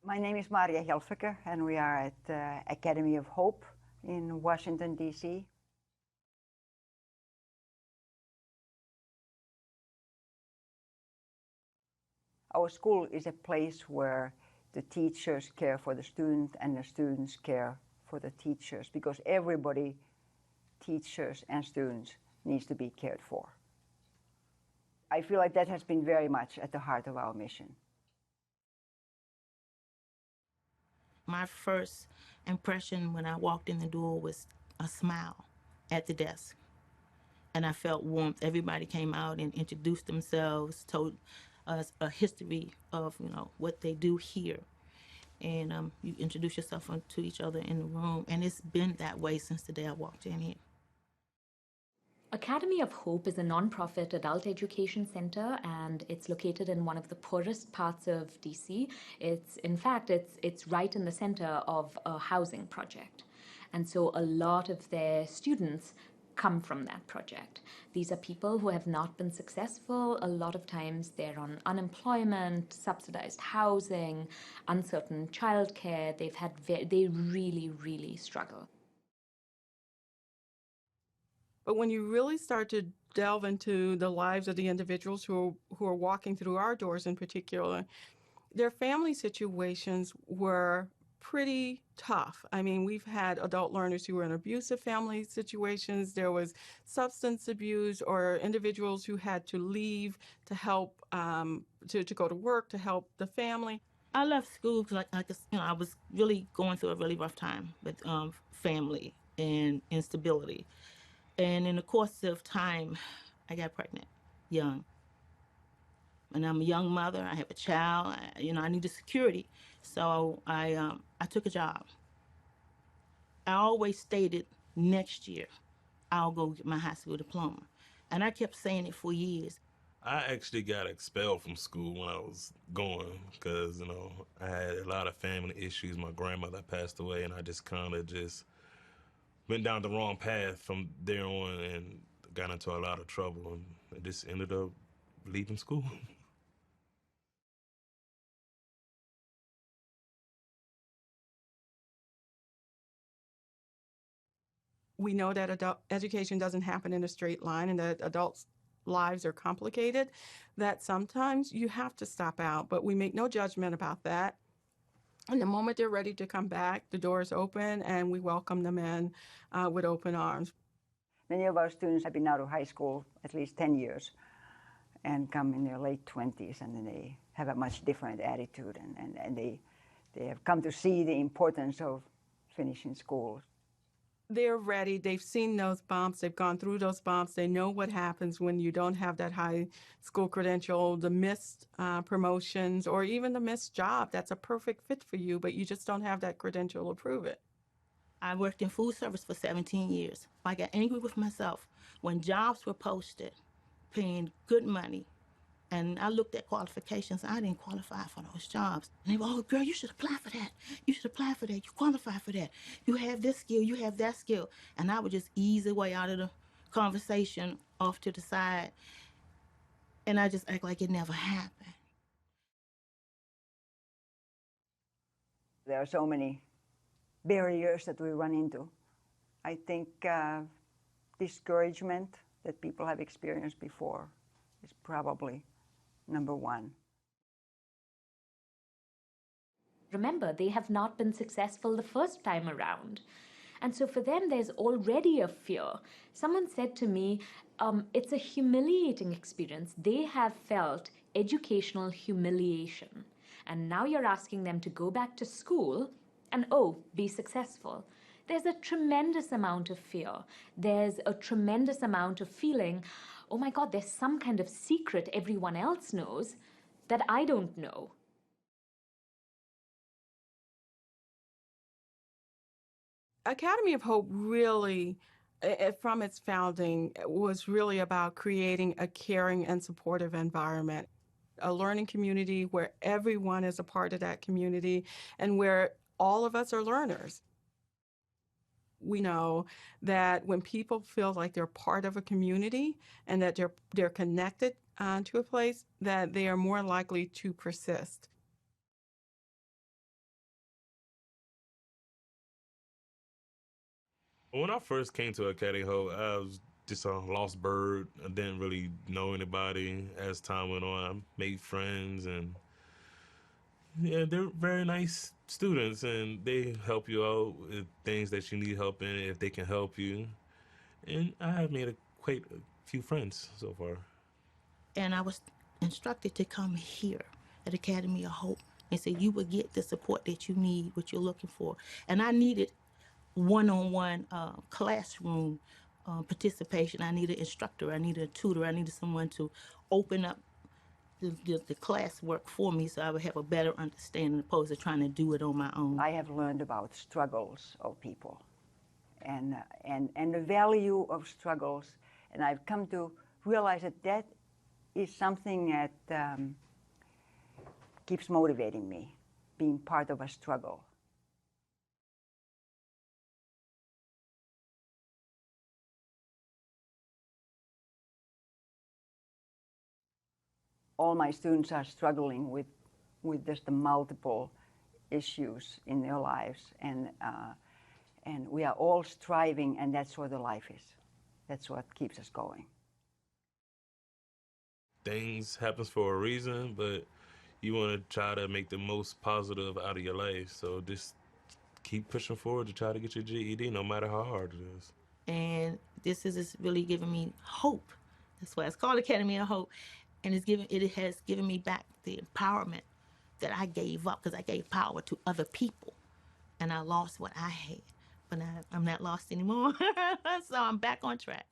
My name is Marja Hilfiker, and we are at Academy of Hope in Washington, D.C. Our school is a place where the teachers care for the student and the students care for the teachers, because everybody, teachers and students, needs to be cared for. I feel like that has been very much at the heart of our mission. My first impression when I walked in the door was a smile at the desk. And I felt warmth. Everybody came out and introduced themselves, told us a history of, what they do here. And you introduce yourself to each other in the room. And it's been that way since the day I walked in here. Academy of Hope is a non-profit adult education center, and it's located in one of the poorest parts of DC. It's right in the center of a housing project. And so a lot of their students come from that project. These are people who have not been successful. A lot of times they're on unemployment, subsidized housing, uncertain childcare. They really, really struggle. But when you really start to delve into the lives of the individuals who are walking through our doors in particular, their family situations were pretty tough. I mean, we've had adult learners who were in abusive family situations. There was substance abuse, or individuals who had to leave to help to go to work to help the family. I left school because, I was really going through a really rough time with family and instability. And in the course of time, I got pregnant, young. And I'm a young mother. I have a child. I needed security. So I took a job. I always stated next year I'll go get my high school diploma. And I kept saying it for years. I actually got expelled from school when I was going because, I had a lot of family issues. My grandmother passed away, and I just kind of went down the wrong path from there on and got into a lot of trouble, and I just ended up leaving school. We know that adult education doesn't happen in a straight line, and that adults' lives are complicated, that sometimes you have to stop out, but we make no judgment about that. And the moment they're ready to come back, the door is open, and we welcome them in with open arms. Many of our students have been out of high school at least 10 years and come in their late 20s, and then they have a much different attitude, and they have come to see the importance of finishing school. They're ready. They've seen those bumps. They've gone through those bumps. They know what happens when you don't have that high school credential, the missed promotions, or even the missed job that's a perfect fit for you, but you just don't have that credential to prove it. I worked in food service for 17 years. I got angry with myself when jobs were posted, paying good money. And I looked at qualifications. I didn't qualify for those jobs. And they were, oh, girl, you should apply for that. You should apply for that. You qualify for that. You have this skill. You have that skill. And I would just ease the way out of the conversation off to the side. And I just act like it never happened. There are so many barriers that we run into. I think discouragement that people have experienced before is probably number one. Remember, they have not been successful the first time around. And so for them, there's already a fear. Someone said to me, it's a humiliating experience. They have felt educational humiliation. And now you're asking them to go back to school and, be successful. There's a tremendous amount of fear. There's a tremendous amount of feeling, oh my God, there's some kind of secret everyone else knows that I don't know. Academy of Hope really, from its founding, was really about creating a caring and supportive environment, a learning community where everyone is a part of that community and where all of us are learners. We know that when people feel like they're part of a community and that they're connected to a place, that they are more likely to persist. When I first came to Academy Hope, I was just a lost bird. I didn't really know anybody. As time went on, I made friends, and yeah, they're very nice students, and they help you out with things that you need help in if they can help you. And I have made quite a few friends so far. And I was instructed to come here at Academy of Hope and say you will get the support that you need, what you're looking for. And I needed one-on-one classroom participation. I needed an instructor. I needed a tutor. I needed someone to open up the classwork for me so I would have a better understanding opposed to trying to do it on my own. I have learned about struggles of people and the value of struggles, and I've come to realize that that is something that keeps motivating me, being part of a struggle. All my students are struggling with just the multiple issues in their lives, and we are all striving, and that's what the life is. That's what keeps us going. Things happens for a reason, but you want to try to make the most positive out of your life. So just keep pushing forward to try to get your GED, no matter how hard it is. And this is really giving me hope. That's why it's called Academy of Hope. And it has given me back the empowerment that I gave up, because I gave power to other people and I lost what I had. But I'm not lost anymore. So I'm back on track.